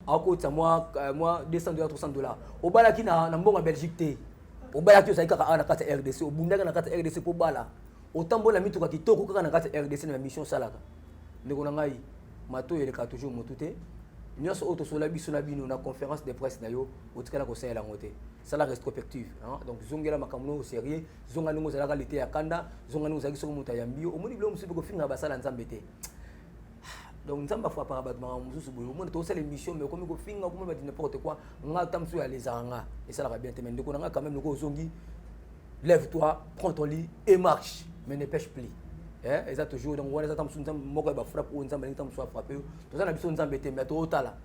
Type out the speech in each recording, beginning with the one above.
akota moi 200 dollars 300 dollars obalaki na mbongo Belgique te obalaki ozali kaka na kati ya RDC obundaka na kati ya RDC po bala otambola mituka kitoko kaka na kati ya RDC na mission salaka ndeko na ngai mato eleka toujours motu te nyonso auto sola biso na bino na conférence de presse na yo otikala ko sala ngote sala rétrospective donc zongela makambo au sérieux zonga ningo zalaka lité ya kanda zonga ningo zaki soko muta ya mbio omoni bilo musu ko finga basala nzambe te donc nzamba fois par battement musu boyo omoni to sala émission mais comme ko finga comme ba n'importe quoi nga tamsu ya les anga et ça la bien te mais ndeko na nga quand même ndeko zongi lève-toi prends ton lit et marche mais ne pêche plus et ça toujours donc voilà ça tam sunzam moko ba frappe ou nzamba tam soit frappé to ça na biso nzamba te mais to otala.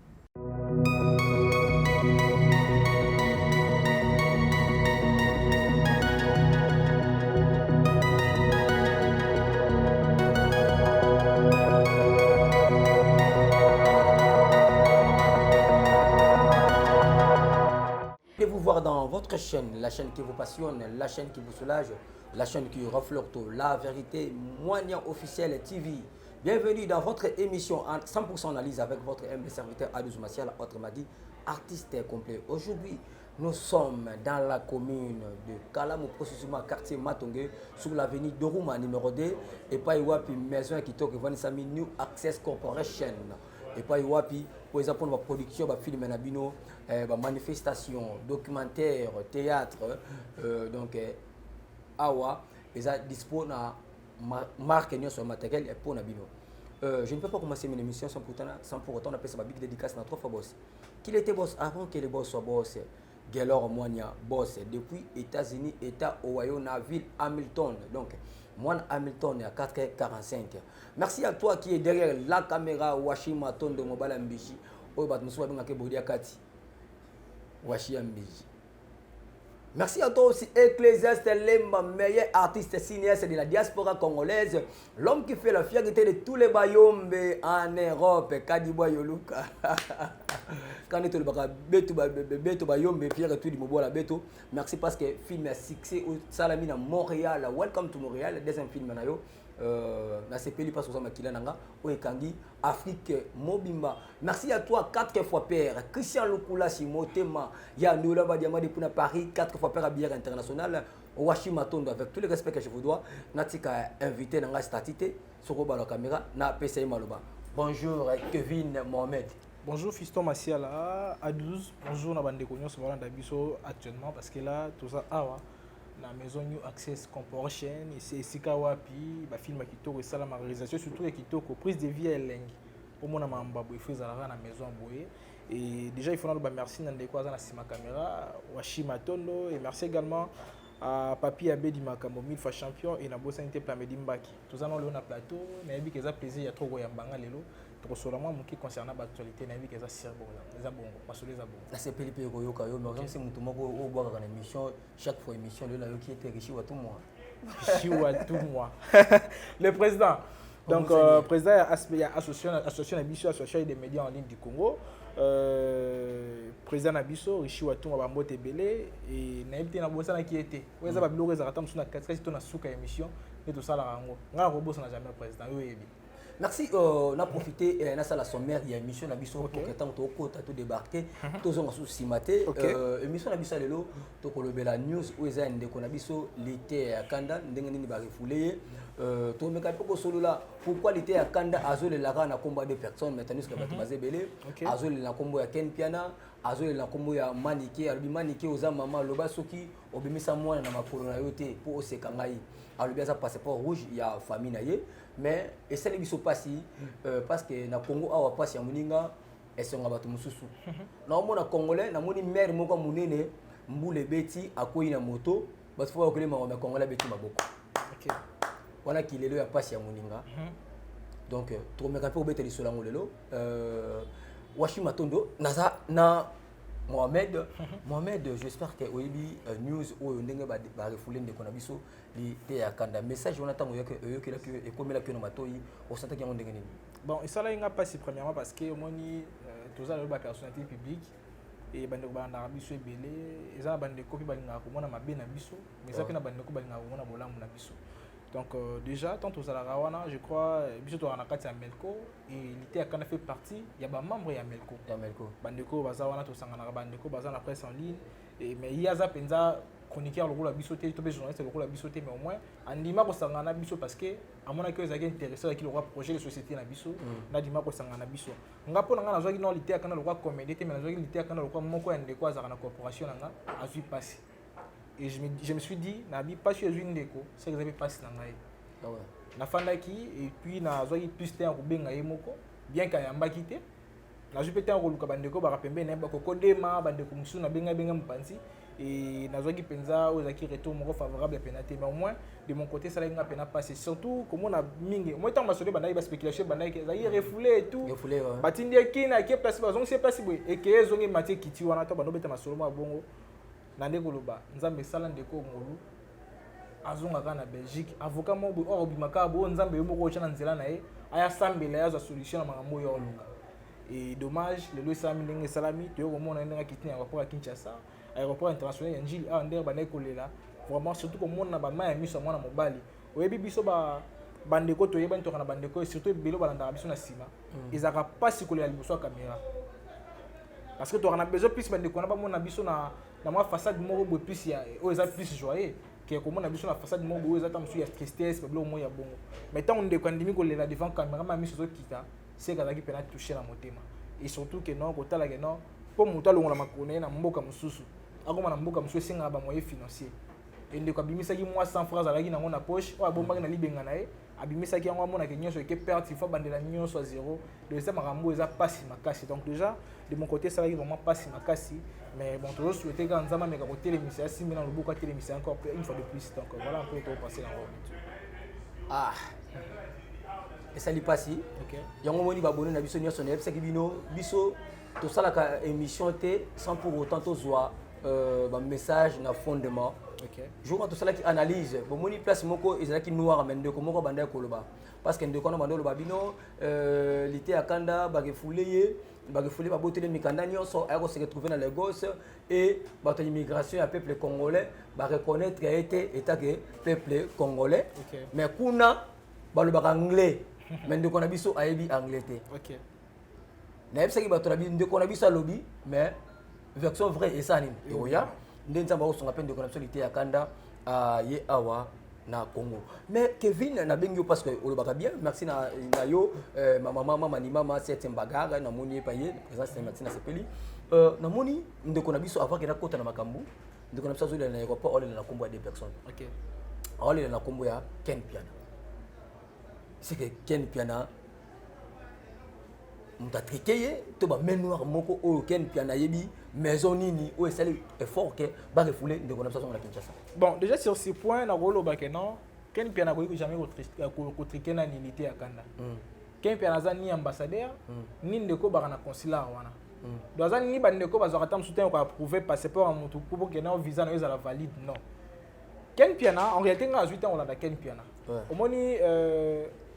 Vous voir dans votre chaîne, la chaîne qui vous passionne, la chaîne qui vous soulage, la chaîne qui reflète la vérité, Moignan officiel TV. Bienvenue dans votre émission en 100% analyse avec votre humble serviteur Adouz Massial, autrement dit artiste complet. Aujourd'hui, nous sommes dans la commune de Kalamou, précisément quartier Matongé, sur l'avenue Doruma numéro 2, et pas Iwapi, maison qui toque Vanisami New Access Corporation. Et pas Iwapi, pour exemple, la production, la film, la manifestation, documentaire, théâtre, donc awa, ils ont dispo na marque sur matériel et pour nabino. Je ne peux pas commencer mon émission sans pour autant appeler ça ma big dédicace dans trois fois boss. Qu'il était boss avant que les boss soient boss. Gaylor Moignan boss depuis États-Unis, État Ohio, na ville Hamilton. Donc moi Hamilton à 4h45. Merci à toi qui est derrière la caméra Washimaton de Mobile Mbiji. Oh bat musuwa bingake bodia kati. Washi Mbiji. Merci à toi aussi, Ecclésiaste Lemba, meilleur artiste cinéaste de la diaspora congolaise, l'homme qui fait la fierté de tous les bayombe en Europe, Kadiboa Yoluka. Quand on est beto bayombe, fier tout du Mobola beto. Merci parce que film a succès au Salamina Montréal. Welcome to Montréal, deuxième film na yo. Na CPL pas sur Makila Nanga, Oekangi, Afrique Mobimba. Merci à toi 4 fois père, Christian Lukula Simotema, Yanoula Badiama depuis Paris, 4 fois père à bière internationale, Washimaton avec tous les respects que je vous dois. Natika invité dans la statité, sur la caméra, na PCI Maloba. Bonjour Kevin Mohamed. Bonjour Fiston Massiala, à 12. Bonjour Nabande Kognon, c'est vraiment d'Abisso actuellement parce que là, tout ça, la maison New Access Corporation, c'est Sikawapi, le film Kitoko et ça la réalisation, surtout Kitoko, prise de vie à Lengi. Pour moi, je suis à la maison Boye. Et déjà, il faut dire merci à la caméra, Washima Tondo, et merci également à Papi Abedi Makambo, 1000 fois champion, et Nabo Sanité Plamedi Mbaki. Tout ça, on a un plateau, on a vu que ça plaisir, il y a trop de Yambanga Lelo. Trosolamwa muki concernant l'actualité na vie que ça sert bon les abons passer les abons la CPL pe koyoka yo mais comme si mutu moko o boka kana émission chaque fois émission le la yo qui était richi wa tout moi le président donc président association association des médias en ligne du Congo président Nabiso richi wa tout moi bambote belé et na ebité na bosana qui était oza ba biloko za katam suna 4 na suka émission et tout ça la rango ngala ko bossa na jamais président yo yebi. Merci, on a profité et on a la sommaire, il y a une émission pour que tant que débarqué, tous ont sous maté. Émission Nabiso Lelo, donc le la news où ils ont des conabiso l'été à Kanda, n'engagez pas refoulé. Tout le monde solo là. Pourquoi l'été à Kanda, Azol et Lara na combat de personnes maintenant ce que va te belé. Azol la combo ya Ken Piana, Azol la combo ya Manike, albi Manike aux maman loba soki, obimisa moi na makolo na yote pour se kangai. Alors bien ça passeport rouge, il y a famille naie. Mais et ça ne se passe parce que na Congo awa passe ya muninga et son abatu mususu na mona congolais na moni mère moko munene mbule beti akoyi na moto parce faut que les congolais beti maboko wana kilelo ya passe ya muninga donc to me kapo beti lisolo ngolelo Washima Tondo naza na Mohamed, j'espère que Oibi News ou ndenge ba refoulé de konabiso li te ya kanda message on attend que comme la que no matoi au centre qui on ndenge nini. Bon, et ça là il a passé premièrement parce que moni tous ça ba personnalité publique et bande ba na biso belé, eza bande copie balinga ko mona mabe na biso, mais ça pe na bande ko balinga ko mona bolamu na biso. Donc déjà, tant aux Alarawana, je crois, biso on a kati ya Melco et l'ité a quand fait partie, il y a des membres ya Melco. Ya Melco. Bandeko bazawana to sangana bandeko bazana presse en ligne et mais il y a za penza chroniqueur le la biso te to journaliste le la biso te mais au moins andima ko sangana biso parce que à mon accueil ça qui intéressé avec le projet de société na biso na dima ko sangana biso ngapo na zwa no l'ité a quand le comédie te mais zwa l'ité a quand le moko ndeko azaka na corporation na azui passé. Et je me suis dit, nabi pas sur une déco, c'est que vous avez passé dans la na fandaki et puis na zoyi plus temps ko benga yemoko bien ka yamba kité na ju pété ko luka bandeko ba rapembe na ba ko dema bandeko musu na benga mpanzi et na zoyi penza ozaki retour moko favorable penalty mais au moins de mon côté ça la nga pena passer surtout comme on a mingi moi tant masole bandai ba spéculation bandai que ça y refoulé et tout batindi ekina qui place ba zong c'est place boy et que zongi matie kiti wana to bando beta masolo mo bongo nande koloba nzambe sala ndeko ngolu azongaka na Belgique avocat mo bo obimaka bo nzambe yo moko chana nzela na ye aya sambela ya za solution na makambo yo luka et dommage le lo sami ndenge salami to yo mona ndenge kitini aéroport à Kinshasa aéroport international ya Njili a ndere bana kolela vraiment surtout ko mona ba maya miso mwana mobali oyebi biso ba bandeko to yeba ntoka na bandeko surtout belo balanda biso na sima ezaka pas sikolela liboso ya caméra parce que tu as besoin plus de qu'on a pas mon abisso na moi façade moko bo plus ya o eza plus joyeux que comme on abisso na façade moko bo eza tam su ya tristesse ba blo mo ya bongo mais tant on de quand dimi ko lela devant caméra ma miso kita c'est que qui peut toucher la motema et surtout que non ko tala que non pour muta longola makone na mboka mususu akoma na mboka mususu singa ba moyen financier et ndeko abimisa ki moi 100 francs alaki na ngona poche o abomba na libenga na ye abimisa ki yango mona ke nyonso ke perte il faut bandela nyonso à zéro de ça makambo eza pasi makasi donc déjà de mon côté ça va vraiment pasi makasi mais bon toujours souhaiter que nzama meka ko télémission simi na lobuka télémission encore une fois de plus donc voilà un peu tout passer ah et ça li passi OK yango moni babone na biso nyonso na ebisa ki bino biso to salaka émission té sans pour autant to zoa ba message na fondement. OK. Je vois tout cela qui analyse. Bon moni place moko ezala ki noir mais ndeko moko banda koloba. Parce que ndeko na banda loba bino lité akanda ba refoulé ba botele mikanda nyonso ayako se retrouver dans Lagos et ba immigration ya peuple congolais ba reconnaître été état que peuple congolais. OK. Mais kuna ba loba anglais. Mais ndeko na biso ayebi anglais té. OK. Na yebisa ki ba to na biso ndeko na biso lobi mais version vraie et ça nini oya ndenza ba osonga pe ndeko na biso lité akanda ye awa na Congo mais Kevin na bengi parce que olobaka bien merci na yo mama ni mama c'est mbaga na moni paye présence merci na sepeli na moni ndeko na biso avant que na kota na makambu ndeko na biso zo na aéroport ole na kombo ya deux personnes. OK ole na kombo ya Ken Piana c'est que Ken Piana mutatrikeye to ba menoir moko o Ken Piana yebi maison nini o esali effort que ba refoulé ndeko na biso na Kinshasa. Bon déjà sur ce point na rolo ba que non Ken Piana ko jamais ko triquer na unité ya kanda Ken Piana za ni ambassadeur ni ndeko ba na consulat wana do za ni ba ndeko ba za tam soutien ko approuver passeport en mutu pour que na visa na ezala valide non Ken Piana en réalité nga 8 ans on a Ken Piana au moni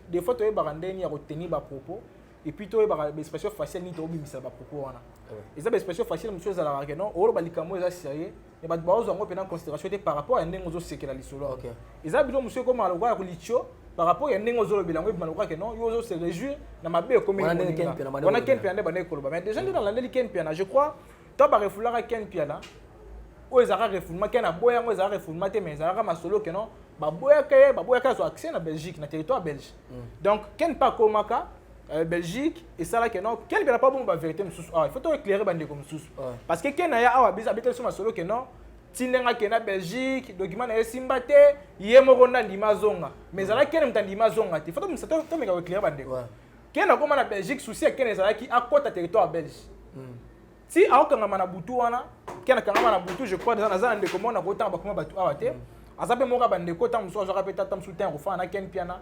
des fois to ba ndeni ya retenir ba propos et puis toi ba expression faciale ni to bimisa ba propos wana et ça expression faciale monsieur za la non o ba likamo za sérieux et ba bazo ngo pena considération par rapport à ndengo zo sekela lisolo OK et ça bilo monsieur comme aloko ko licho par rapport à ndengo zo bilango bi maloko que non yo zo se réjouir na mabe comme on a Ken Piana ba ne koloba mais déjà dans l'année Ken Piana je crois toi ba refouler Ken Piana o ezaka refoulement Ken aboya ngo ezaka refoulement te mais ezaka masolo que non ba boya ka zo accès na Belgique na territoire belge donc Ken pa komaka Belgique et ça là que non quel bien pas bon ba vérité mususu il faut tout éclairer bande comme mususu parce que Ken ya awa bisa bete sur masolo que non tinenga ke na Belgique document na simba te yemoko na ndima zonga mais ça là Ken mtandima zonga te faut tout ça to meka éclairer bande Ken na koma na Belgique souci Ken ça là qui à côté territoire belge si aokanga mana butu wana Ken kanga mana butu je crois dans za ndeko mona ko tamba kuma batu awa te azape moka bande ko tam so zo rapeta tam soutien ko fa na Ken Piana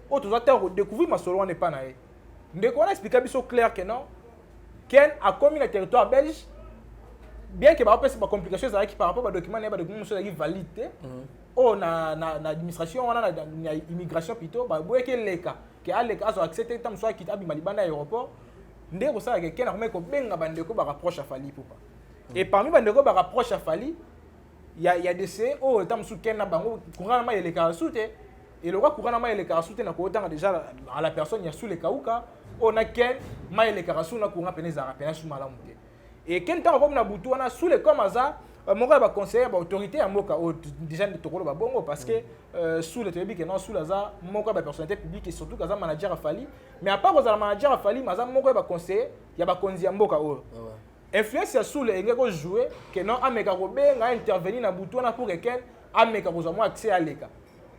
o to za te découvrir masolo on est pas na ye ndeko on explique biso clair que non Ken a commis le territoire belge bien que ba pas complication ça qui par rapport au document les documents sont validés oh na administration on a na immigration plutôt ba boye que les cas que a les cas sont acceptés tam soit qui abima libanda aéroport ndeko ça que Ken a remet ko benga bandeko ba rapproche à Fali poupa et parmi bandeko ba rapproche à Fali il y a des oh tam sous Ken na bango courant il y a les cas sous et le roi courant ma eleka soute na ko tanga déjà à la personne ya sous les kauka on a ken ma eleka sous na courant peneza pena sous malamu te et ken tant comme na butu wana sous les comme ça mon gars va conseiller ba autorité ya moka déjà de tokolo ba bongo parce que sous le tebi que non sous laza moka ba personnalité publique et surtout kaza manager afali mais à part aux manager afali maza moka ba conseiller ya ba konzi ya mboka o influence ya sous le engeko jouer que non ameka ko benga intervenir na butu wana pour que ken ameka ko mo accès à leka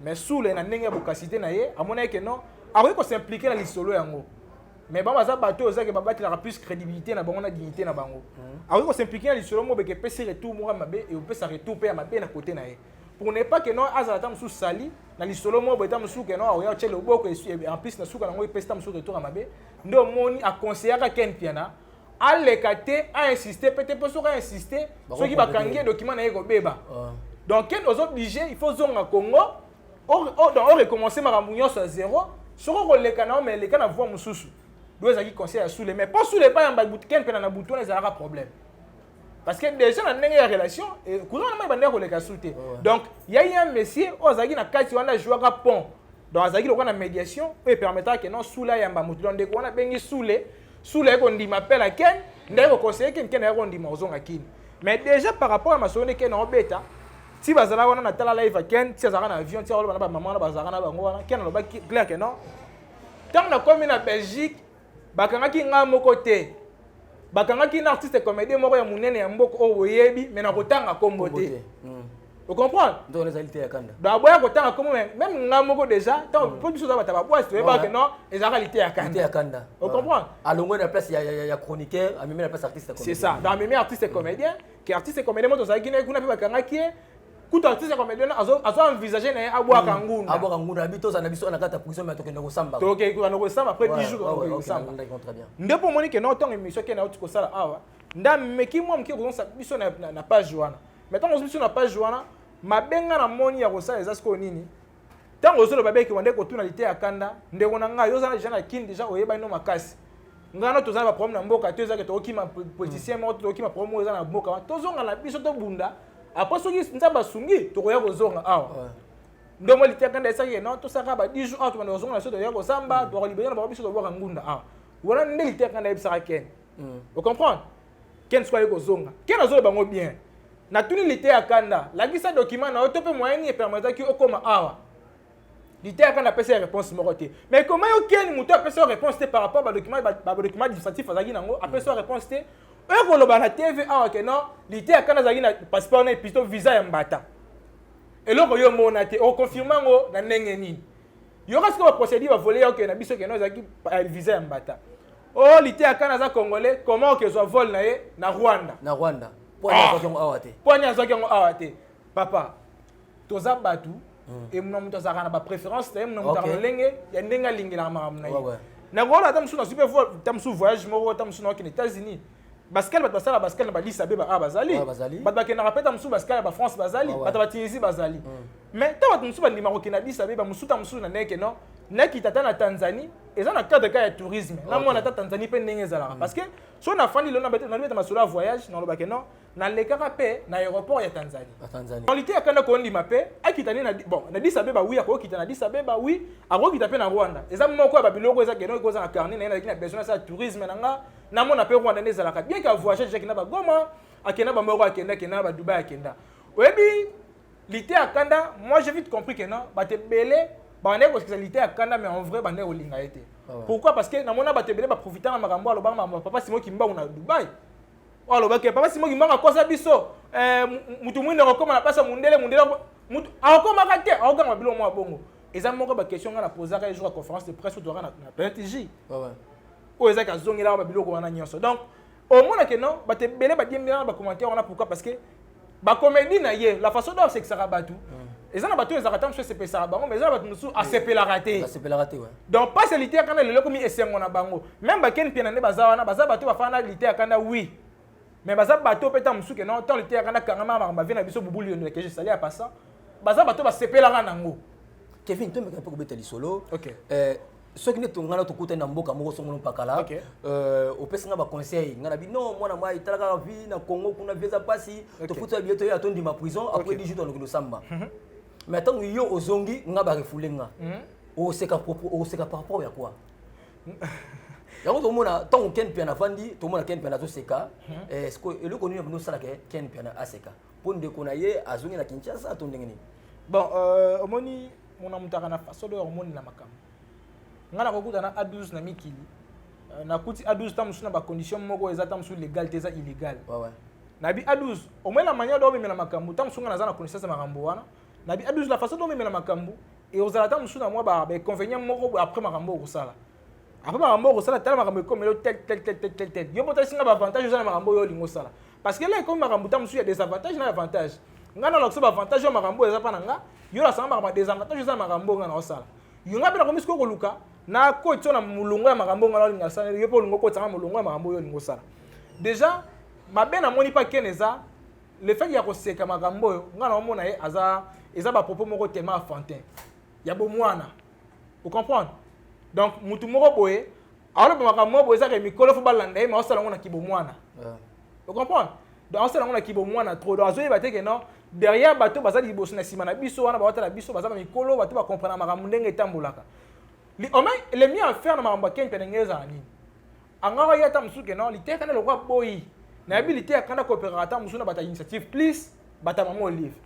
mais sous le na ndenge ya bokasité na ye amona que non a ko s'impliquer na lisolo yango mais bon baza bato ozaki babati la plus crédibilité na bango na dignité na bango alors ko s'impliquer na lisolo mo beke pesi retour mo mabe et pesi retour pe mabe na côté na ye pour ne pas que non azala tam sous sali na lisolo mo betam sous que non oya chelo boko et en plus na sous kana ngo pesi tam sous retour mabe ndo moni a conseiller ka ken piana a lekate a insister peut-être pour ça insister ceux qui ba kangi document na ye ko beba donc ken aux obligés il faut zonga Congo on recommencer ma ramouillon à zéro soko ko lekana mais lekana voix mususu deux qui conseillent à sous les mais pas sous les pas en bas ken pena na bouton les aura problème parce que déjà dans une relation et courant na ba ndeko leka souté donc il y a un monsieur ozaki na kati wana jouer à pont donc azaki lokwa na médiation et permettra que non sous la yamba mutu donc ndeko wana bengi sous les ko ndima appel à ken ndeko conseiller ken ko ndima ozonga kin mais déjà par rapport à ma sonné ken en bêta si bazala wana na tala live ken si azaka na avion ti oloba na ba maman na bazaka na bango wana ken aloba clair que non tant na comme na Belgique bakangaki nga moko te bakangaki na artiste comédien moko ya munene ya mboko o boyebi mais na kotanga kombo te vous comprenez donc les alités ya kanda da boya kotanga kombo même nga moko déjà tant pour biso ba taba bois tu ba que non les alités ya kanda vous comprenez alongo na place ya chroniqueur a même la place artiste comédien c'est ça dans même artiste comédien qui artiste comédien moto za kina kuna pe bakangaki tout artiste comédien azo envisager na abwa kangunda habito za na biso na kata position mais tokenda ko samba donc ko na ko samba après 10 jours ko samba très bien ndipo moni que non tant émission que na otiko sala awa ndameki mwa mki ko sa biso na page wana mais tant biso na page wana mabenga na moni ya ko sala ezasko nini tant ozolo babeki wande ko tuna lité ya kanda ndeko na nga yo za na jana kin déjà oyeba ino makasi ngana tozana ba problème na mboka to ezaka to okima politicien mo to okima problème eza na mboka tozonga na biso to bunda après soki nzamba sungi tokoya kozonga awa ndomo litekanda esaki non to saka ba 10 jours to bana kozonga na soto ya kozamba to kolibera ba biso to boka ngunda awa wana nde litekanda ebisaka ken vous comprenez ken soit kozonga ken azolo bango bien na tuni lité ya kanda la gisa document na to pe moyen ni permettre ki okoma awa lité ya kanda pesa réponse moko te mais comment yo ken muto pesa réponse te par rapport ba document administratif azaki nango apesa réponse te eux koloba na TV awa ke non lité ya kana zaki na passeport na plutôt visa ya mbata eloko yo mona te o confirmer ngo na ndenge nini yo kasi ko procédure ba voler yo ke na biso ke non zaki visa ya mbata oh lité ya kana za congolais comment que soit vol na ye na Rwanda ponya zaki ngo awa te papa toza batu et mon muto za kana ba préférence te mon muto lenge ya ndenga lingela makamna ye na gola tam suna super tam su voyage mo tam suna aux États-Unis basket bat basala basket na balisa be ba bazali bat ba kena rapeta musu basket ba France bazali bat ba Tunisie bazali mais ta bat musu ba ndima ko kena bisa be ba musu ta musu na neke non neki tata na Tanzanie eza na cadre ka ya tourisme na mona ta Tanzanie pe ndenge ezala parce que so na fandi lo na beta masolo voyage na lo ba kena na lekaka pe na aéroport ya Tanzanie on lité akanda ko ndima pe akitani na bon na Addis Abeba oui ako kitana Addis Abeba oui ako kita pe na Rwanda eza moko ya ba biloko eza keno ko za na carnet na ina besoin sa tourisme nanga na mona pe Rwanda ndeza la bien ka voyager kina ba Goma akena ba moko akenda kena ba Dubai akenda oyebi lité akanda moi j'ai vite compris que non ba te belé ba ndeko spécialité akanda mais en vrai ba ndeko linga été pourquoi parce que na mona ba te belé ba profiter na makambo alo ba papa Simon Kimba na Dubai alo ba ke papa Simon Kimba kosa biso mutu mwinde ko koma na pasa mundele mutu akoma ka te akoma bilo mo bongo eza moko ba question nga na poser ka jour à conférence de presse to na PNTJ o eza ka zongela ba biloko wana nyonso donc au moins que non ba te belé ba diembela ba commentaire on a pourquoi parce que ba comédie na ye la façon dont c'est que ça rabatu eza na bato ezaka tam se pesa bango mais eza na bato musu a sepela raté ouais donc pas celité kana lelo komi esengo na bango même ba ken pena ne baza wana baza bato ba fana lité kana oui mais baza bato peta musu que non tant lité kana kangama ba vena biso bubuli on que je salé à passant baza bato ba sepela kana ngo Kevin to me ka poko betali solo OK ce qui n'est pas ngana to kuta na mboka moko songo pakala opesa nga ba conseil ngana bi non mwana mwa italaka vie na Congo kuna visa pasi to futa bieto ya tondi ma prison après 10 jours dans le samba mais tant yo ozongi nga ba refoulé nga o seka par rapport ya quoi yango to mona tant ken piana fandi to mona ken piana to seka est-ce que le connu no sala ke ken piana aseka pour de konaye azongi na Kinshasa to ndengeni bon omoni mona mutaka na faso de hormone na makam ngana kokuta na A12 na mikili na kuti A12 tamusuna ba condition moko eza tamusu légal teza illégal ouais na bi A12 au moins la manière dont memela makambu tamusunga na za na connaissance makambo wana na bi A12 la façon dont memela makambu et aux alata musuna moi ba inconvénient moko après makambo ko sala après makambo ko sala tala makambo comme tel yo pota singa ba avantage za na makambo yo lingo sala parce que là comme makambo tamusu ya des avantages na avantages ngana lokso ba avantage yo makambo eza pa nanga yo la sanga ba des avantages za makambo ngana o sala yo ngapela ko misko ko luka na ko tsona mulungu ya makambo ngana linga sala yo po lungo ko tsanga mulungu ya makambo yo lingo sala déjà mabe na moni pa keneza le fait ya ko seka makambo yo ngana omona ye eza ba propos moko tellement enfantin ya bo mwana vous comprenez donc mutu moko boye alors ba makambo boye za ke mikolo fo balanda ye ma osala ngona kibo mwana vous comprenez donc osala ngona kibo mwana trop donc azoye ba te ke non derrière bato bazali liboso na sima na biso wana ba watala biso bazama mikolo bato ba comprendre makambo ndenge tambolaka le mieux à faire na makambo ken penengeza nini angara ya ta musuke non liteka na lokwa boyi na habilité à kana coopérateur musuna bata initiative please bata mama olive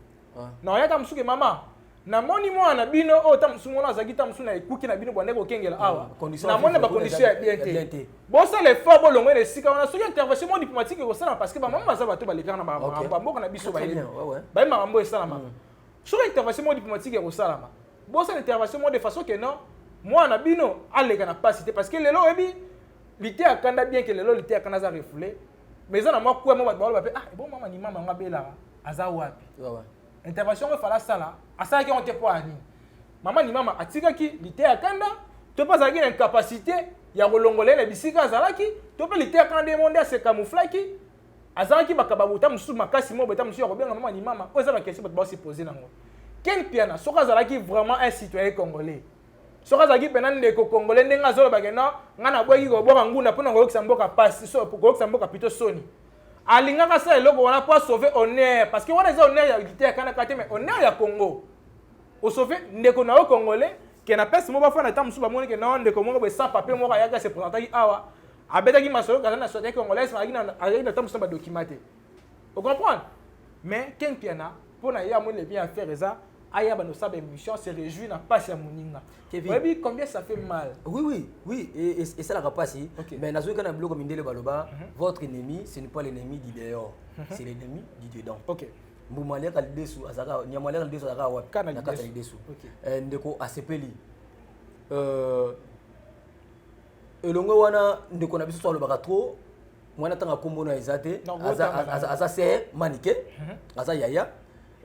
na ya ta musuke mama na moni mwana bino o ta musuna azaki ta musuna ekuki na bino bwande ko kengela awa na moni ba condition ya bien te bon ça les fort bolongo les sika on a soki intervention diplomatique ko sana parce que ba mama za bato ba lekana na ba mboka na biso ba ile ba makambo esalama soki intervention diplomatique ko salama bon ça intervention de façon que non mwana bino aleka na pasité parce que lelo ebi lité akanda bien que lelo lité akanda za refoulé mais ça na moi quoi moi ba ah bon maman ni maman ngabela aza wapi intervention il fallait ça là à ça qui on te pas ni maman ni maman atika ki lité akanda to pas avec une capacité ya kolongolela les bisika zalaki to pas lité akanda demander à se camoufler ki azaki bakababuta musu makasi mo beta musu ya kobenga maman ni maman oza ba question ba se poser nango ken piana soka zalaki vraiment un citoyen congolais soka zaki penane ndeko congolais ndenga zolo bagena ngana bweki ko boka nguna pona ngolokisa mboka passe so ko kolokisa mboka plutôt soni alinga ka sa eloko wana pour sauver honneur parce que wana za honneur ya unité kana kate mais honneur ya Congo o sauver ndeko na o congolais ke na pese mo ba fana tamusu ba moni ke na ndeko mo ba sans papier mo ka yaga se présenter awa abetaki masolo kana na société congolaise ma agina tamusu ba documenté vous comprenez mais ken piana pona ya mo le bien faire ça aya ba no sabe émission se réjouit na passe ya moninga oui combien ça fait mal oui et ça la capace mais nazo kana bloko mindele baloba votre ennemi ce n'est pas l'ennemi du dehors c'est l'ennemi du dedans OK mbumale ka lidesu azaka nyamale ka lidesu azaka wapi na kata lidesu ndeko asepeli elongo wana ndeko na biso so alobaka trop mwana tanga kombo na ezate aza se manike aza yaya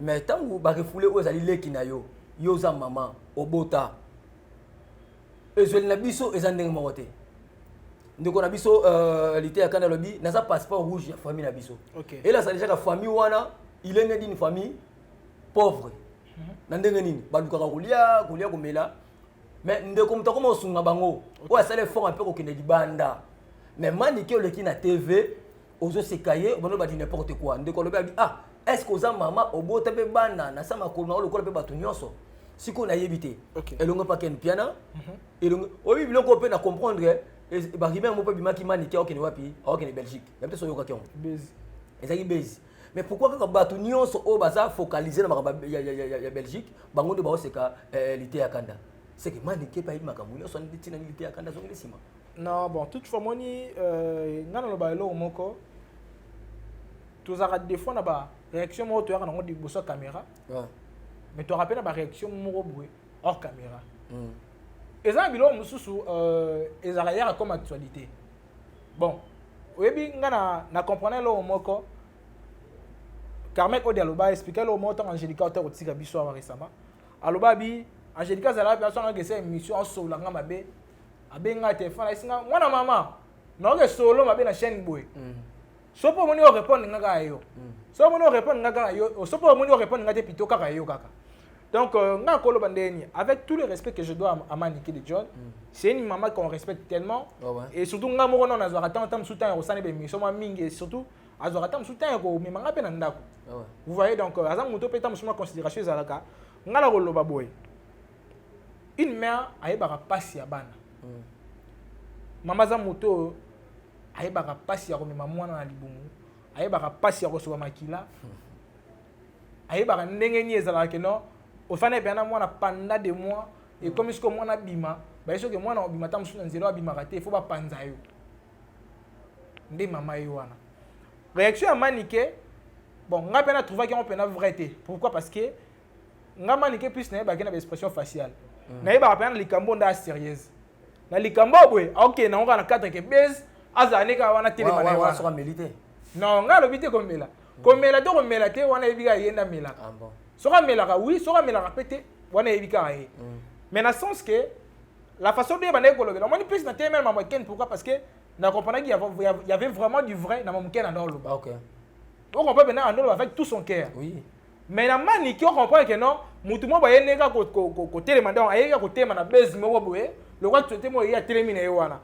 mais tant que ba refoulé o ezali leki na yo za mama obota ezeli na biso ezandenge moko te ndeko na biso lité ya kana lobi naza passeport rouge ya famille na biso et là ça déjà la famille wana il est né d'une famille pauvre na ndenge nini balukaka kolia komela mais ndeko mutako mo sunga bango o asale fort un peu ko kende libanda mais manike o leki na TV ozo sekaye obono ba di n'importe quoi ndeko lobi abi ah est-ce que oza mama obota pe bana na sama ko na lokola pe batu nyonso siko na yebité elongo pa ken piana elongo obi biloko pe na comprendre ba ribe mo pe bimaki manike o kene wapi o kene Belgique même so yoka kion base ezaki base mais pourquoi que batu nyonso o baza focaliser na makaba ya Belgique bango de ba oseka lité ya kanda c'est que manike pa yima kamuyo so nditi na lité ya kanda so ngisima non bon toutefois moni ngana lo ba lo moko tozaka des fois na ba réaction mo to yakana ngodi boso caméra mais tu rappelles ba réaction mo boue hors caméra eza bilo mususu ezaka yaka comme actualité bon oyebi ngana na comprendre lo moko Carmel Odi aloba expliquer lo moko Angelica auteur otika biso wa récemment aloba bi Angelica zala bi aso ngese émission en solo nga mabe abenga téléphone isinga mwana mama na ke solo mabe na chaîne boy so po moni o répondre ngaka yo so moni o répondre ngaka yo so po moni o répondre ngate pito kaka yo kaka donc nga kolo bandeni avec tout le respect que je dois à Maniki de John c'est une maman qu'on respecte tellement et surtout nga moko non azwa tant soutien au sane be mission ma mingi et surtout azwa tant soutien ko memanga pe na ndako vous voyez donc azam moto pe tant considération ezalaka ngala koloba boy une mère ayebaka pasi ya bana mama za moto ayebaka pasi ya komema mwana na libumu ayebaka pasi ya kosoba makila ayebaka ndenge ni ezalaka keno ofana epena mwana pendant des mois et comme ce que mwana bima bayeso ke mwana obima ta musu na nzelo abimaka te faut bapanza yo nde mama yo wana réaction ya Manike bon nga pena trouver que on pena vrai te pourquoi parce que nga Manike plus na ba expression faciale na yeba pena likambo nda sérieuse na likambo boy OK na nga na 4 ke base azane ka wana tele mana wana soka milité non nga lobité komela komela to komela te wana ebika yenda mela ah bon soka melaka oui soka melaka pété wana ebika ye mais dans le sens que la façon dont on est colobé, on plus na témel maman Ken pourquoi parce que na comprenait qu'il y avait vraiment du vrai dans maman Ken en dolo. OK. On comprend maintenant en dolo avec tout son cœur. Oui. Mais na mani qui on comprend que non, mutu mo ba yeneka ko télémanda on ayeka ko téma na base mo boye, le roi tu témo ya télémina yo wana.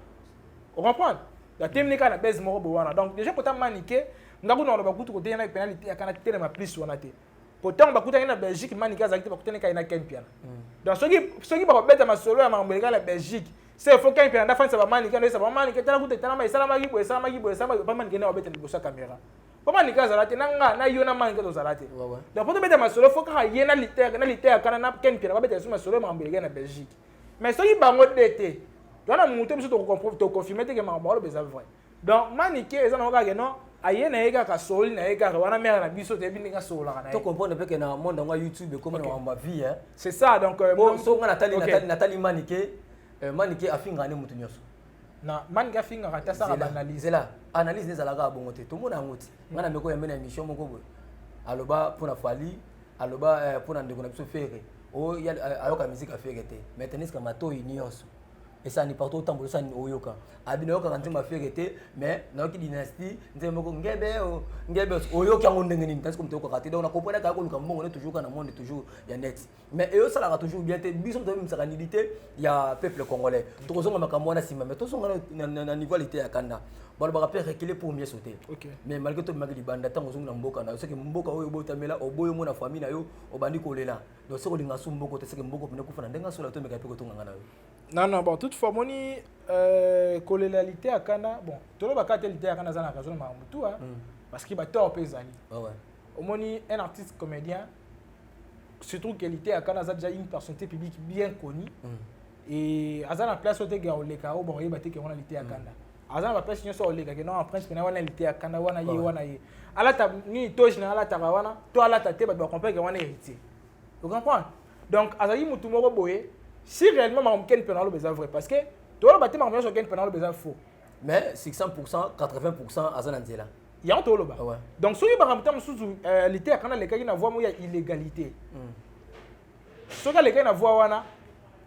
On comprend? La télémina na base mo boye wana. Donc déjà pour ta maniquer, ngaku na ba kutu ko téna pénalité ya kana téléma plus wana té. Pourtant ba kutu na Belgique maniquer za ba kutu na kana Ken piana. Donc ceux qui vont mettre ma solo à la Belgique, c'est il faut qu'il y ait un fan ça va maniquer, ça va maniquer, tu as goûté, tu as mal, ça va maniquer, ça va maniquer, ça va pas maniquer na obéter de sa caméra. Pas maniquer ça là, tu n'as na yona maniquer dans ça là. Donc pour te mettre ma solo, faut qu'il y ait na litère, quand on a Ken Pierre, on va mettre sur ma solo maniquer na Belgique. Mais ceux qui vont d'été, tu as monté sur ton confirmer que ma bolo besoin vrai. Donc maniquer, ça n'a pas non. Aye na ega ka soli na ega wana mère na biso te bini ka sola na. Tu comprends peu que na monde dans YouTube comment on va vie hein. C'est ça donc bon so nga Nathalie Manike Manike afinga ne mutu nyoso. Na Manike afinga ka tasa ka analyse là analyse les alaka bongo te to mona ngoti ngana meko ya mena émission moko boy. Aloba pour na fali aloba pour na ndeko na biso fere o ya ayoka musique a fere te maintenant ka mato nyonso. Et ça n'est pas tout temps pour ça oyoka abino ka kantima férité mais na ki dynastie nzembo ko ngebe oyoka ngondenge nini parce que mtoko kati donc na comprendre ka ko lukambo on est toujours kana monde toujours ya net mais eux ça la toujours bien te biso to même sakanidité ya peuple congolais to zonga makambo na sima mais to zonga na nivalité ya kanda bon ba rappeler reculer pour mieux sauter mais malgré tout magli banda tango zonga mboka na ce que mboka oyo botamela oboyo mona famille na yo obandi kolela donc ce ko linga sumboko te ce que mboko pene kufana ndenga sola to meka peko tonga na yo. Non, bon, toutefois, moni, colonialité à Kana, bon, tout le monde a été à Kana, ça n'a pas besoin de parce qu'il va tort paysanni. Au moni, un artiste comédien, surtout qu'il était à Kana, ça déjà une personnalité publique bien connue. Et Azan a place au Tega au Leka, au bon, il va être qu'on a été à Kana. Azan a place sur le Leka, non, en principe, on a été à Kana, on a eu, on a eu. À la table, ni toge, à la tarawana, toi à la table, on comprend qu'on a hérité. Vous comprenez? Donc, Azaï Moutoumoro Boé. Si réellement Ken Penalo besoin vrai parce que toi le bâtiment sur Ken Penalo besoin faux mais 600% 80% azananzela il y a un tolo ba donc ceux qui ba ramtam sous l'été quand les gars na voix moi illégalité ceux qui les gars na voix wana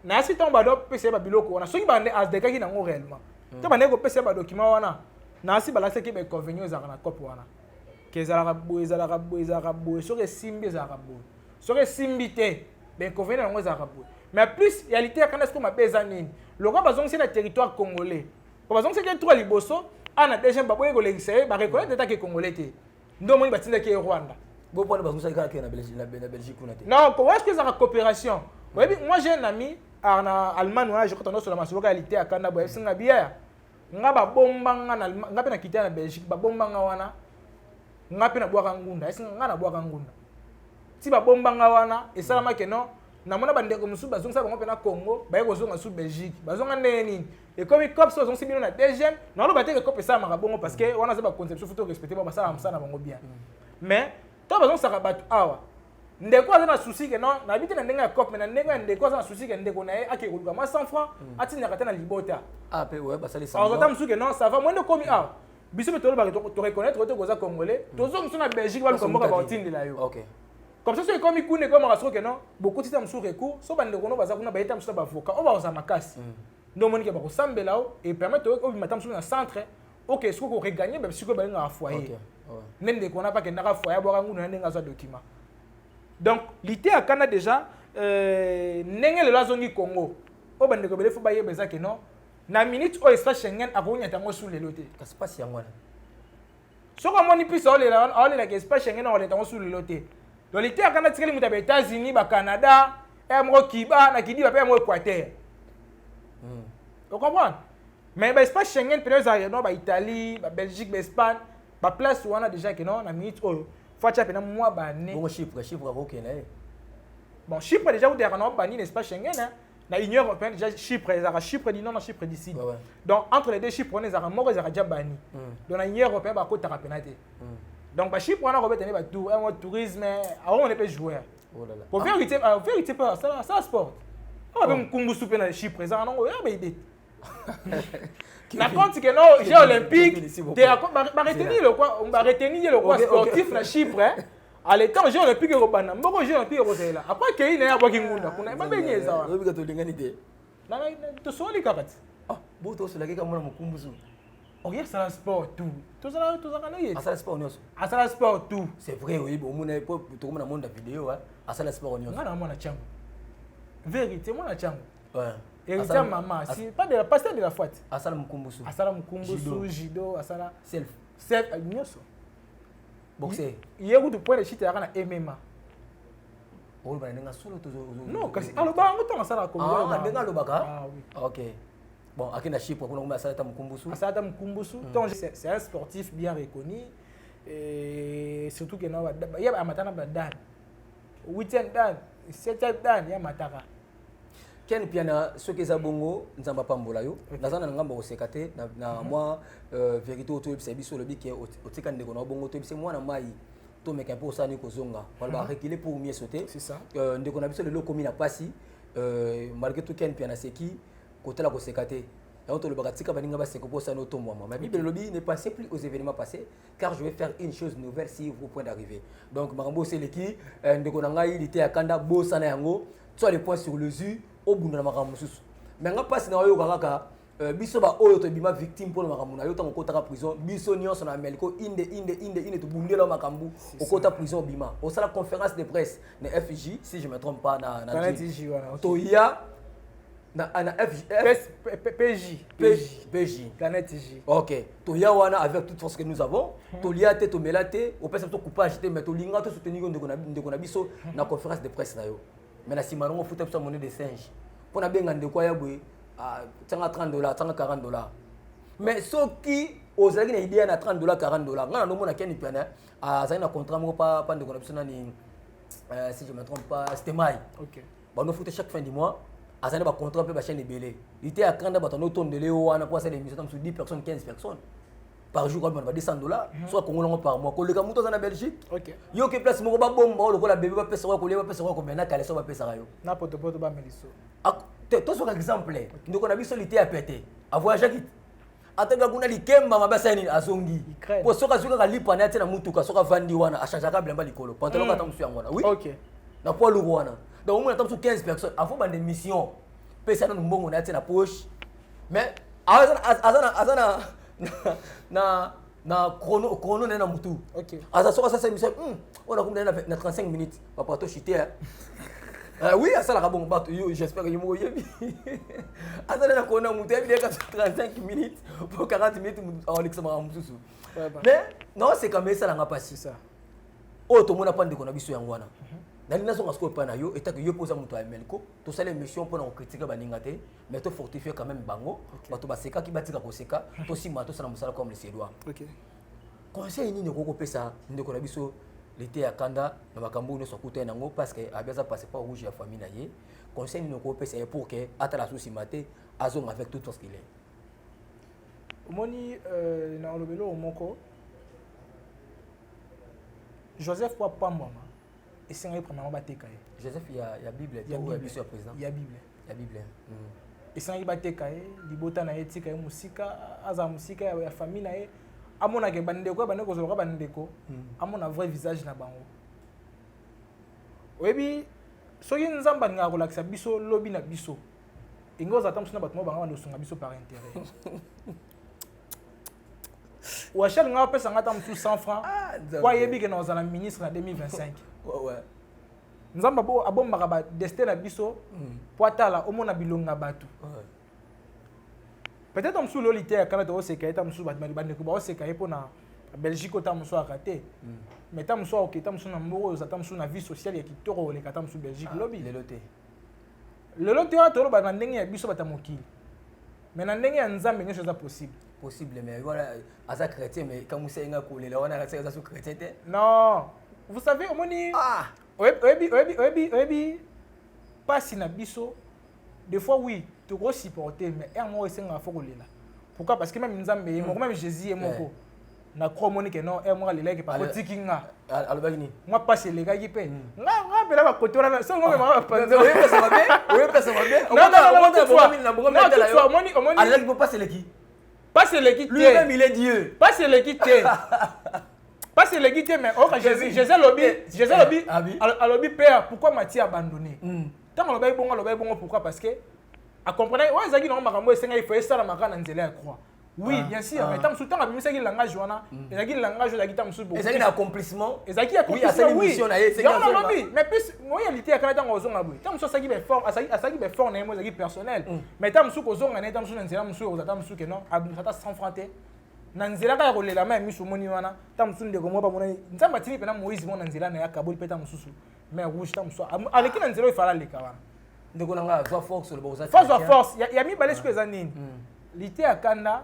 na si ton ba do pc ba biloko wana ceux qui ba as des gars qui na ngo réellement to ba nego pc ba document wana na si ba la ce qui ba convenio za na cop wana que za la bo sur simbi za rabo sur simbi te ben convenio ngo za rabo. Mais plus, il y a l'idée quand est-ce qu'on m'a besoin. Le roi bazong c'est le territoire congolais. Le bazong c'est que trois liboso, on a déjà pas besoin de l'excès, bah reconnaître l'état que congolais t'es. Non, moi il bâtit que Rwanda. Bon pour le bazong c'est que la Belgique on a. Non, comment est-ce que ça a coopération? Moi j'ai un ami en Allemagne, je crois sur la nationalité à Canada, bah c'est bien. Nga ba bomba nga nga pe na quitter na Belgique, ba bomba nga wana. Nga pe na boire ngunda, est-ce nga na boire ngunda. Si ba bomba nga wana, et ça la que non. Na mona bandeko musu bazong sa bango pena Congo ba yeko zonga su Belgique bazonga neni et comme cop so zonga sibino na deuxième na lo bateke cop ça maka bongo parce que wana za ba conception photo respecter ba ça na bango bien mais to bazong sa batu awa ndeko za na souci que non na bité na ndenga cop mais na ndenga ndeko za na souci que ndeko na ake koluka ma 100 francs atina kata na libota ah pe ouais ba ça les 100 alors tam que non ça va moins de komi awa biso be to ba to reconnaître to goza congolais to zonga na Belgique ba ko mboka ba otindi la yo. OK. Comme ça, c'est comme il connaît comme un que non, beaucoup de temps sur recours, sauf que nous avons un baïtam sur avocat, on va aux amakasses. Nous avons dit que ça et permettre au matin sur un centre, ok, ce qu'on regagner, même si on a un foyer. Même dès qu'on n'a pas qu'un foyer, on a un document. Donc, l'idée à Canada déjà, n'est le lazo du Congo. Au bande de il faut bailler besoin que non. Na minute au espace Schengen à Rogna tango sous les lotés. Qu'est-ce qui passe yango? Ce qu'on m'a dit plus sur les là, on est là espace Schengen on est tango sous les lotés. donc lité ya kanda tikeli muta ba États-Unis ba Canada et mo Kiba na kidi ba pe mo Équateur. Vous comprenez? Mais l'espace Schengen peut être non ba Italie, ba Belgique, ba Espagne, ba place où on a déjà que non na minute oh faut tu appeler moi ba né. Bon Chypre OK là. Bon Chypre déjà où derrière non ba ni l'espace Schengen hein. Na Union européenne déjà Chypre dit non Chypre d'ici. Donc entre les deux Chypre on est à mort ils déjà bani. Donc na Union européenne ba ko ta penalité. Donc ba Chypre on a rebeté ba tout un tourisme on ne peut jouer. Oh là là. Pour vérité pas ça sport. On va même Kumbu souper na Chypre ça non ya ba idée. Na compte que non Jeux olympiques ba retenir le quoi on va retenir le quoi sportif na Chypre hein. À l'état Jeux olympiques européens mboko Jeux olympiques européens après que il na ba kingunda kuna ba benye ça obi ka to linganité na to soli kakati bo to sola keka mona mukumbusu oye ça sport tout ça kana yé ça sport nyos ça sport tout c'est vrai oui bon mona po to mona monde vidéo hein ça sport nyos ngana mona chango vérité mona chango ouais Héritier maman, si pas de la pasteur de la fouette. Asala mukumbusu. Asala mukumbusu, judo, asala self nyoso. Boxer. Yego du point de chute ya kana MMA. Oh ba nenga solo to non kasi aloba ngoto asala ko. Ah nenga lobaka. Ah oui. OK. Bon, akina Chypre kuna ngoma asala ta mukumbusu. Asala ta mukumbusu. Donc c'est un sportif bien reconnu et surtout que non il y a amatana ba dan. 8e dan, 7e dan ya mataka. Ken piana soki eza bongo nzamba pambola yo nazana ngamba osekate na moi vérité auto ebisa biso lobi ke otika ndeko na bongo to ebisa mwana mai to meka po sani kozonga wala ba reculer pour mieux sauter c'est ça ndeko na biso le lokomi na pasi malgré tout ken piana seki kotela kosekate et on te le bagatika baninga ba seko po sani otomwa ma bible lobi ne pensez plus aux événements passés car je vais faire une chose nouvelle si vous point d'arriver donc makambo seleki ndeko na ngai lité akanda bo sana yango soit les points sur les yeux au bout de la makambo susu mais nga passe na yo kaka biso ba oyo to bima victime pour le makambo na yo tango kota prison biso nyonso na Americo inde to bundela makambo au kota prison bima au sala conférence de presse na FJ si je me trompe pas na FJ voilà to ya na PJ Planète J. OK to ya wana avec toute force que nous avons to lia te to melate au pesa to coupage te mais to linga to soutenir ndeko na biso na conférence de presse na yo. Mais la simarongo faut être monnaie de singe pour na benga ndeko ya boy tanga $30 tanga $40 mais ceux qui osaki na idée na $30 $40 ngana no mona keni piana azali na contrat moko pas ndeko na biso na ni si je me trompe pas c'était mai OK ba no foot chaque fin du mois azali ba contrat pe ba chaîne belé l'ité à kanda ba no tondele wana pour ça l'émission sur 10 personnes 15 personnes par jour on va $200 soit congolais par mois ko le kamuto na Belgique OK yo ke place moko ba bomba ko la bébé ba pesa ko le ba pesa ko mena kale so ba pesa yo na poto ba meliso to sur exemple ndeko na biso lité a pété a voyagé kit atanga kuna likemba mabasa ni azongi po soka zuka lipa na tena mutuka soka vandi wana achangaka blamba likolo pantalon ka tamsu yangona oui OK na poids lourd wana donc on a tamsu 15 personnes avant bande mission pesa na mbongo na tena poche mais azana na chrono na mutu OK aza soka sasa mission on a combien na 35 minutes papa to chiter oui ça la bon bato j'espère que mo yebi azana na kona mutu yebi 35 minutes pour 40 minutes on l'exama mususu mais non c'est comme ça la pas ça oh to mona pande kona biso yango wana nalina songa sko pa na yo eta que yo posa mutu a Melko to sala mission pour na critiquer baninga te mais to fortifier quand même bango bato baseka ki batika ko seka to sima to sala musala comme les Suédois OK conseil nini ko pesa ndeko na biso l'été à Kanda na makambo no sokuta nango parce que abiaza passer pas rouge ya famille na ye conseil nini ko pesa pour que atala souci maté azong avec tout ce qu'il est omoni na olobelo moko Joseph Papa mama et c'est un premier bateka Joseph il y a Bible il y a biso président il y a Bible et c'est un bateka libota na etika musika aza musika ya famille na ye amona ke bandeko bandeko zo ka bandeko amona vrai visage na bango oyebi soki nzamba nga ko lakisa biso lobi na biso ingoza tamsuna batmo banga bando sunga biso par intérêt ou achel nga pesa nga tamsu 100 francs kwa yebi ke na ozala ministre na 2025 ouais nzamba bo abombaka ba destin na biso po atala omona bilonga batu peut-être on sous l'olité à Canada au sécaïta on sous batman bandeko ba au sécaï pour na Belgique autant on soit raté mais tam so ok tam so na mboro za tam so na vie sociale ya kitoko le katam so Belgique lobby le loté to ba na ndenge ya biso batamokili mais na ndenge ya nzambe nyo chose possible mais voilà asa chrétien mais quand vous savez nga ko le wana ka ça so chrétien non vous savez au moni oyebi pasi na biso des fois oui tu gros supporter mais un mois c'est nga faut kolela pourquoi parce que même nzambe même Jésus est moko na croire moni que non un mois lela que pas tikinga alobaki ni moi pas c'est les gars qui paient nga bela ba koto na so ngome ma pa oui personne va bien non alaki peut pas c'est qui pas c'est les qui lui-même il est Dieu pas c'est les qui pas c'est les qui mais oh Jésus lobby alobi père pourquoi Matthieu abandonné tant on lobby bon pourquoi parce que à comprendre ouais zaki non makambo esenga il faut ça la makana nzela ya croix oui bien sûr mais tant soutant abimi ça qui langage wana ezaki langage la gitam sou ezaki na accomplissement ezaki accomplissement oui mais plus moi réalité ya kana tant ozonga boy tant sou ça qui be fort asaki be fort na mo ezaki personnel mais tant sou kozonga na tant sou nzela msou ozata msou que non abimata sans fronter na nzela ka kolela ma miso moni wana tant sou ndeko mo ba mona nzamba tini pena Moïse mo na nzela na ya kaboli peta msusu mais rouge tant sou aleki na nzela il fala leka wana ndeko nanga va force le boza force ya mi balé siko ezanini lité akanda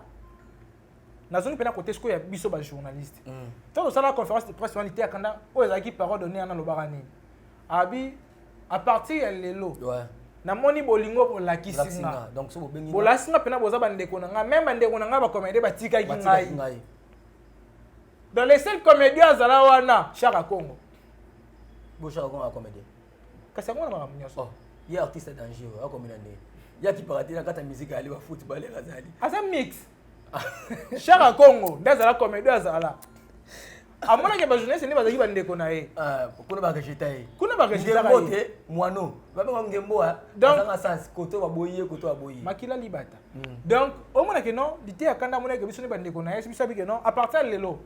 nazoni pena côté siko ya biso ba journaliste tant ça la conférence de presse lité akanda o ezaki parole donnée na lobaka nini abi à partir ya lelo na moni bolingo bo lakisinga donc so bobengi bolasinga pena boza bandeko nanga même bandeko nanga ba comédie batika ngai dans les seuls comédiens azala wana Chaka Congo bo Chaka Congo a comédien kasi ngona ba munyoso il y a artiste dangereux a combien d'années il y a qui paraît dans la musique aller au football et razali asa mix Chaka Congo ndazala comédie azala amona ke ba journaliste ni bazaki bandeko na ye kuna ba kashita ye kuna ba kashita ye mwano ba ba ngembo azanga sens koto ba boyi makila libata donc omona ke non lité akanda mona ke biso ni bandeko na ye biso bi ke non à partir de lelo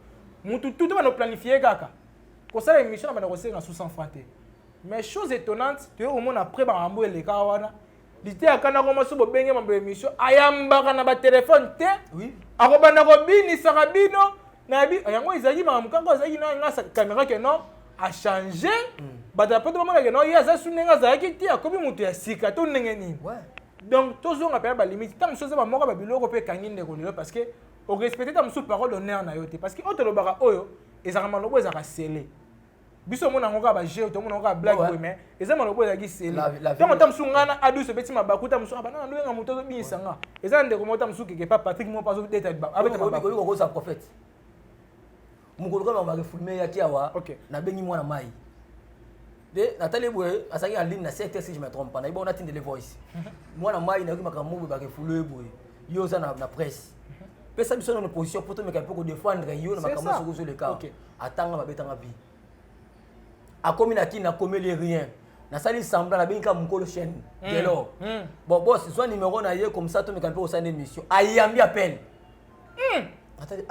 mutu tout va no planifier kaka ko sala émission na ba ko senga sous sans fronté mais chose étonnante tu au monde après ba rambo le kawana lité akanda ko moso bobenge mambo émission ayambaka na ba téléphone te oui akobanda ko bini sarabino na bi yango izaki mamukango izaki na ngasa caméra que non a changé bata poto mama que non ya za sunenga za ki ti akobi mutu ya sika to ndenge nini donc toujours on ba limite tant chose ba moko ba biloko pe kanginde ko lelo parce que au respecter ta musu parole d'honneur na yote parce que auto lo baka oyo ezaka malobo ezaka scellé biso mona ngoka ba jeu to mona ngoka blague mais ezaka malobo ezaki scellé tant ta musu ngana adu se beti mabakuta musu abana ndoyenga mutu zo binisanga ezaka ndeko mota musu keke pa Patrick mo pas zo deta ba avec ko sa prophète mukuluka ba ba filmer ya kiawa na bengi mwana mai de Nathalie Boye asaki en ligne na secteur si je me trompe pas na ibo na tinde les voice mwana mai na kimaka mubu ba ke fulu boye yo za na presse pesa biso na position pour te me ko défendre yo na makambo soko sur le cas atanga ba betanga bi akomi na kina komeli rien na sali semblant na bengi ka mukolo chaîne delo bon boss soit numéro na ye comme ça to me kan pe au sein d'émission ayambi appel attendez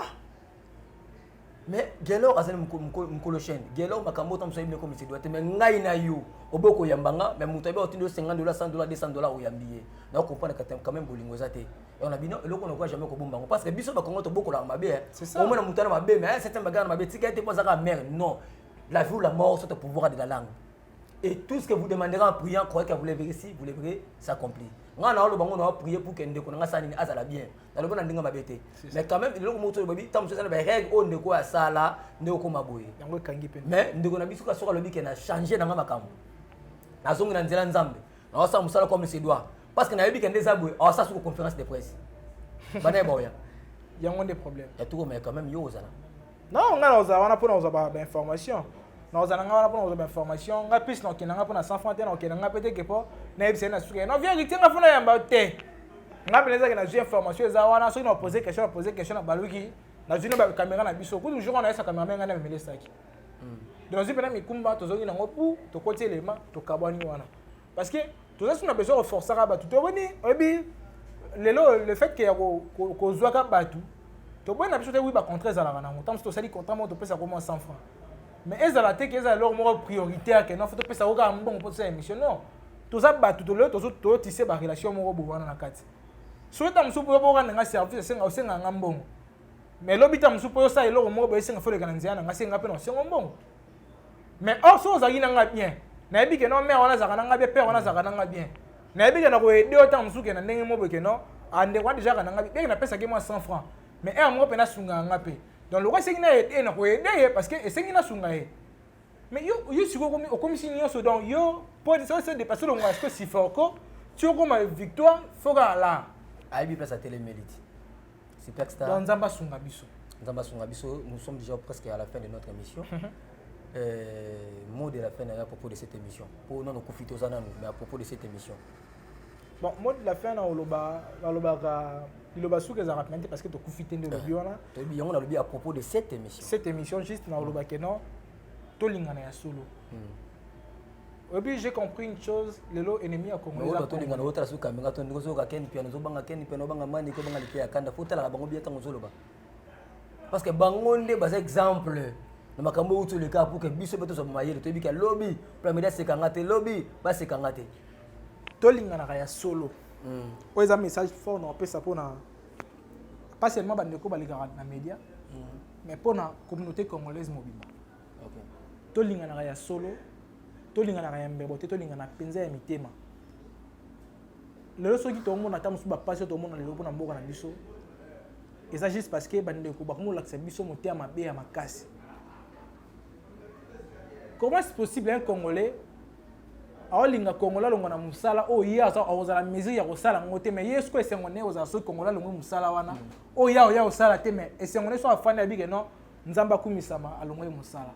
mais gelo azali mukolo chaîne gelo makambo tam so yimne comme c'est doit mais ngai na yo oboko yambanga mais mutu be otindo $50 $100 $200 oyambiye na comprendre quand même bolingo zate et on a bino eloko on ne voit jamais ko bomba parce que biso ba kongo to boko la mabe au moins mutu na mabe mais certains bagana mabe tika te posa ka mère non la vie ou la mort c'est le pouvoir de la langue et tout ce que vous demanderez en priant croyez que vous le verrez si vous le verrez s'accomplir ngana olo bango na prier pour que ndeko nga sani azala bien na lobo na ndinga mabete mais quand même eloko moto babi tam so na ba règle o ndeko ya sala ndeko maboye yango kangi pe mais ndeko na biso ka soka lobi ke na changer na makambo na zongi na nzela nzambe na wasa musala comme c'est doit parce que na yebi ke ndeza boye a sa soko conférence de presse bana boya yango des problèmes et tout mais quand même yo ozala non ngana oza wana pona oza ba information na oza nga wana pona oza ba information nga plus na kinanga pona sans frontière na kinanga peut-être que po na ebise na suka na vérité nga fona yamba te nga beleza que na jeu information eza wana so na poser question na baluki na jeu na caméra na biso ko toujours on a esa caméra menga na memele saki donc je pena mikumba tozongi na ngopu to koti élément to kabani wana parce que tout ça on a besoin de forcer ba tout to boni obi le fait que ko zwa ka batu to bona biso te wi ba contrat za la na mo tam to sali contrat mo to pesa comme 100 francs mais ezala te que ezala leur mot prioritaire que non faut to pesa ko ka mbongo pour cette émission non tout ça ba tout le to tisser ba relation mo bo wana na kati so ta msupu bo ka nga service senga mbongo mais l'obita musu po ça elo mo ba senga fole kananzia na ngase ngape no sengo mbongo mais or so za yina nga bien na yebi ke no mère wana za kana nga bien père wana za kana nga bien na yebi ke na ko ede ota musu ke na ndenge mo be ke no ande kwa déjà kana nga bien na pesa ke moi 100 francs mais un mo pe na sunga ngape donc le roi c'est na ede na ko ede parce que esengi na sunga he mais yo siko komi o komisi nyonso donc yo pour ça c'est dépasser le moi que si fort ko tu comme victoire faut là aibi place à télé mérite Superstar. Dans Nzamba Sungabiso. Nzamba Sungabiso, nous sommes déjà presque à la fin de notre émission. Mot de la fin à propos de cette émission. Pour nous, nous profitons mais à propos de cette émission. Bon, mot de la fin, il va souke za parce que tu profites de l'obiona. Tu bien on a le à propos de cette émission. Cette émission juste na loba keno to lingana ya solo. Et puis j'ai compris une chose, les lots ennemis à Congo. Mais to lingana autre suka menga to ngozo ka ken piano zo banga ken piano banga mani ko banga likia kanda fota la bango bien tango zolo ba. Parce que bangonde bas exemple na makambo utu le cas pour que biso beto so mayele to bika lobby premier c'est kangate lobby ba c'est kangate. To lingana ya solo. Ou un message fort non pesa pona pas seulement bandeko balikara na média mais pour la communauté congolaise mobile. OK. To lingana ya solo. Tolingana ya mbebote tolingana penza ya mitema lelo soki to mona ta musuba passe to mona lelo pona mboka na biso et ça juste parce que bande ko bakomo lakisa biso motema mabe ya makasi. Comment c'est possible un Congolais aolinga Congolais longo na musala o ya za ozala mesure ya kosala ngote mais yesu ko esengone ozala so Congolais longo musala wana o ya osala te mais esengone so afana bige non nzamba kumisama alongo musala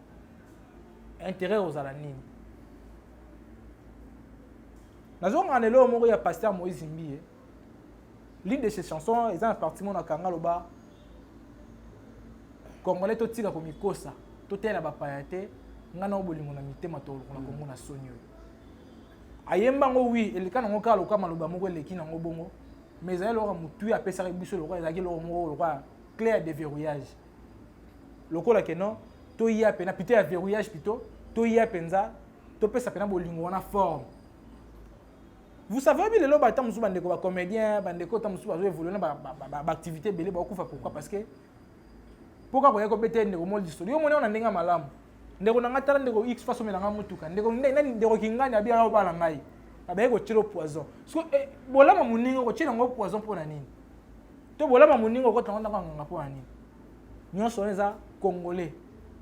intérêt ozala nini. Nazon anelo moko ya pasteur Moïse Mbie. L'une de ses chansons est un partie na kanga loba. Congolais to tika komikosa, to tela ba payate, ngana obolingo na mitema to na kongo na sonyo. Ayemba ngo oui, elikana ngo kala lokama loba moko eleki na ngo bongo. Mais ça lora mutu ya pesa biso lokwa ezaki loro moko lokwa clair de verrouillage. Lokola ke non, to ya pena pité ya verrouillage plutôt, to ya penza, to pesa pena bolingo na forme. Vous savez bien les lois bâtons musu bandeko ba comédien bandeko ta musu bazo évoluer na ba activité belé ba kufa pourquoi parce que pourquoi ko bete ndeko mo liso yo mona na ndenga malamu ndeko na ngatala ndeko x façon melanga mutuka ndeko nani ndeko kingani abi ya bala ngai abaye ko tiro poison so bolama muningo ko tira ngo poison pona nini to bolama muningo ko tanga nganga pona nini nyonso eza congolais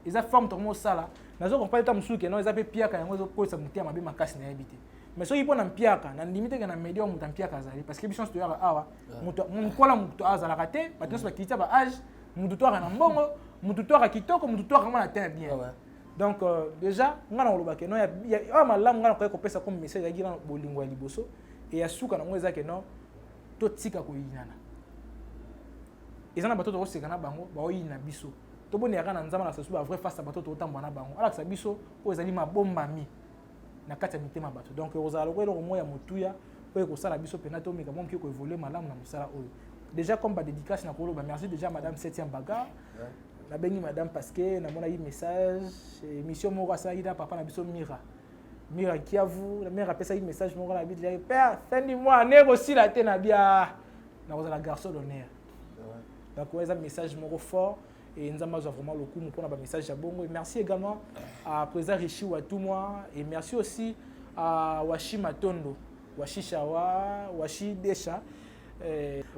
eza femme to mo sala nazo comprendre ta musu ke non eza pe piaka yango zo ko sa mutia mabe makasi na yebite. Mais si on a un piaka, on a limité que na média on a un piaka parce que biso studio awa, on kola muto azala raté, maintenant c'est qui ba âge, muto to na mbongo, muto to kitoko, muto to vraiment atteint bien. Donc déjà, ngana loba ke non ya malamu ngana ko pesa comme message ya gira bolingo ya liboso et ya suka na ngweza ke non to tika ko yinana. Ezana bato to sekana bango, ba oyina biso. To boni ya kana nzama na sesu ba vrai face bato to tamba na bango. Ala sa biso o ezali mabomba mi. Na kati ya mitema bato donc ozala ko eloko moya motuya ko ekosala biso pena to meka momki ko évoluer malamu na musala oyo déjà comme ba dédicace na koloba merci déjà madame 7e baga na bengi madame parce que na mona yi message émission moko ça ida papa na biso Mira Kiavu la mère appelle ça yi message moko na bidja père fin du mois négocie la te na bia na ozala garçon d'honneur donc ouais ça message moko fort et nous avons vraiment le coup pour un message à Bongo. Et merci également à président Rishi Watumwa et merci aussi à Washi Matondo, Washi Shawa, Washi Desha,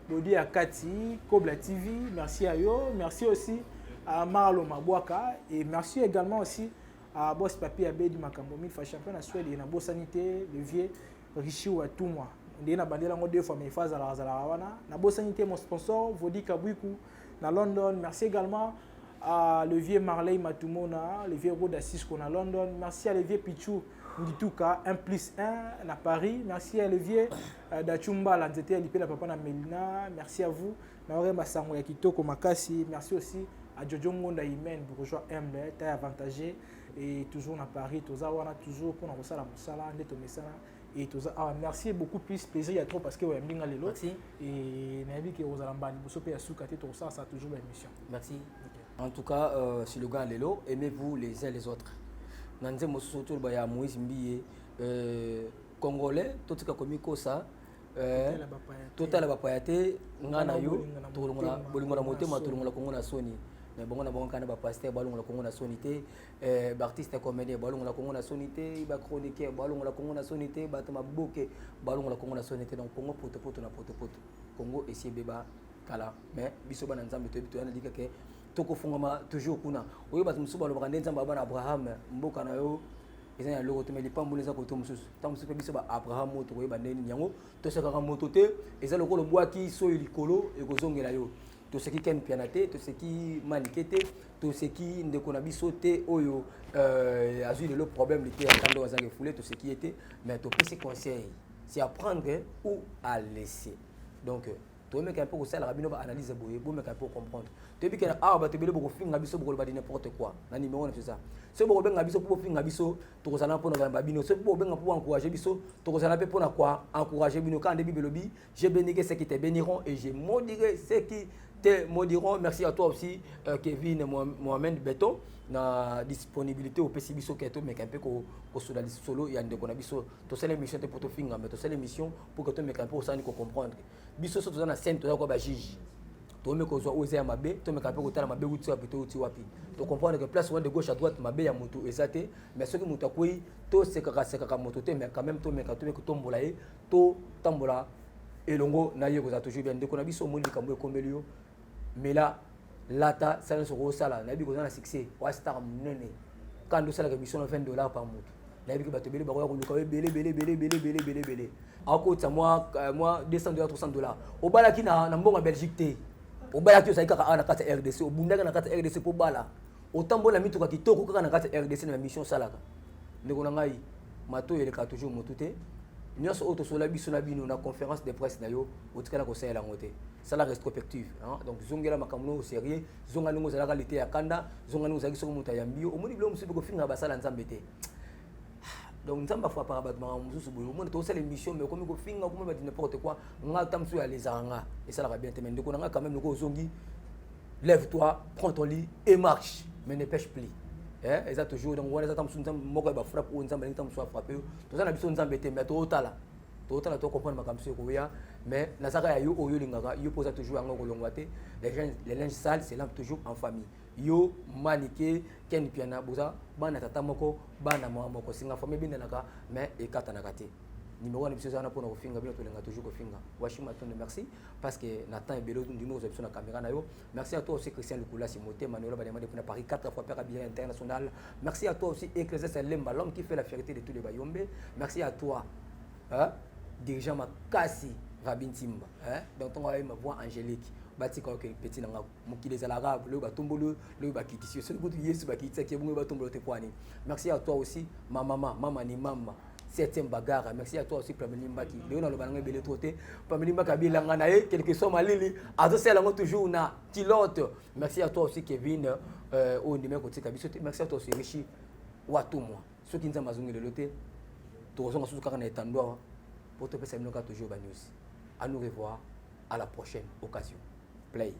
Bodi Akati, Kobla TV, merci à eux, merci aussi à Marlo Mabwaka et merci également aussi à Boss Papi Abedi Makambomi, champion à Suède et à Boss Sanité, le vieux Rishi Watumwa. On a bandé lango 2 fois mais phase à la Zalawana. Na Boss Sanité mon sponsor, Vodi Kabwiku. À London, merci également à le vieux Marley Matumona, le vieux Roda Cisco à London, merci à le vieux Pichou Ndituka 1+1 à Paris, merci à le vieux Dachumba Lanzete Lipe la papa na Melina, merci à vous, Naore Masango Yakitoko Makasi, merci aussi à Jojo Ngonda Imen, bourgeois humble, taille avantagé et toujours à Paris, Tozawana toujours pour nous la musala, neto mesana. Et tout ça, merci beaucoup plus plaisir il y a trop parce que merci et nabi que aux alambani vous sopé à soukaté tout ça ça toujours l'émission. Merci. En tout cas sur le gars Lelo, aimez-vous les uns les autres. Nanze mosusu to ba ya Moïse Mbie congolais tout ka komiko ça total bapaya te ngana yo tolongola bolingola motema tolongola kongo na soni mais bongo na bongo kana ba pasteur balongola kongo na soni te ba artiste comédien balongola kongo na soni te ba chroniqueur balongola kongo na soni te ba tama boke balongola kongo na soni te donc kongo poto na poto kongo esi beba kala mais biso bana nzambe to bitu ana dika ke toko fungama toujours kuna oyo ba musu balobaka nzamba bana Abraham mboka na yo ezana ya loko te mais lipambo neza koto mususu tant musu pe biso ba Abraham moto koyeba ndeni nyango to sekaka moto te eza lokolo bwaki so likolo ekozongela yo to seki ken piana te to seki manike te to seki ndeko na biso te oyo azui le problème lité akando azange foulé to seki était mais to pesi conseil c'est à prendre ou à laisser donc to mec un peu ko sala rabino ba analyse boye bo mec un peu comprendre to bi kena ah ba te bele boko finga biso boko ba di n'importe quoi na numéro na c'est ça c'est boko benga biso pour finga biso to ko sala pona ba bino c'est boko benga pour encourager biso to ko sala pe pona quoi encourager bino quand de bibelobi je bénirai ceux qui te béniront et je maudirai ceux qui te maudiront. Merci à toi aussi Kevin Mohamed Beto na disponibilité au PC biso keto mais un peu ko solo solo ya ndeko na biso to sala émission te pour to finga mais to sala émission pour que to mec un peu ça ni ko comprendre biso so to na scène to ko ba juge to me ko zo oser ya mabe to mec un peu ko tala mabe uti wapi to uti wapi to comprendre que place de gauche à droite mabe ya moto ezate mais ce que moto akoi to sekaka moto te mais quand même to mec to tombola e to tambola elongo na yeko za toujours bien ndeko na biso moni kambo ekombelio mais là lata ça se rosala na bi ko na succès wa star munene quand do sala que mission $20 par mois na bi ko bato bele ba ko luka bele ako ta moi $200 $300 o bala ki na mbonga Belgique te o bala ki sa ikaka na kata RDC o bundaka na kata RDC po bala o tambola mituka kitoko kaka na kata RDC na mission salaka ndeko na ngai mato eleka toujours motute nyonso auto sola biso na bino na conférence de presse na yo otikala ko sala ngote sala rétrospective donc zongela makamno au sérieux zonga ningo zala qualité ya kanda zonga ningo zaki soko muta yambio omoni bilo musu ko finga basala nzambe te donc nzamba fa para batma musu boyo omoni to sala émission mais comme ko finga comme ba n'importe quoi nga tamsu ya lesanga et ça la bien te mais ndeko nga quand même ko zongi lève-toi prends ton lit et marche mais ne pêche plus ils ont toujours donc on les attend sur moko ba frappe ou nzamba ntam soit frappé to ça na biso nzamba te mais to tala to comprendre makamso ko ya mais na saka ya yo oyo lingaka yo posa toujours ngo kolongwa te les linges sales c'est là toujours en famille yo manike ken piana boza bana tata moko bana mama moko singa famille binda naka mais ekata na kate numéro na biso za na pona ko finga bino to lenga toujours ko finga washima ton merci parce que Nathan et Belo ndimo zo biso na caméra na yo merci à toi aussi Christian Lukula Simoté Manuel Balema depuis Paris 4 fois père bien international merci à toi aussi Ecclesiastes Lemba l'homme qui fait la fierté de tous les Bayombe merci à toi dirigeant Makasi Rabin Timba donc on a eu ma voix angélique bati ko petit na mokile za l'arabe le batombolo le bakitisi ce que yesu bakitisa ki bungo batombolo te kwani merci à toi aussi ma maman ni mama septième bagarre merci à toi aussi Pamela Mbaki le na lo bananga belé troté Pamela Mbaki bilanga na e quelque soit malili azo sela toujours na pilote merci à toi aussi Kevin au numéro côté kabiso merci à toi aussi Richi watumwa ceux qui nzamba zungi le loté to zonga susu kaka na etandwa pour te passer mnoka toujours ba news à nous revoir à la prochaine occasion play.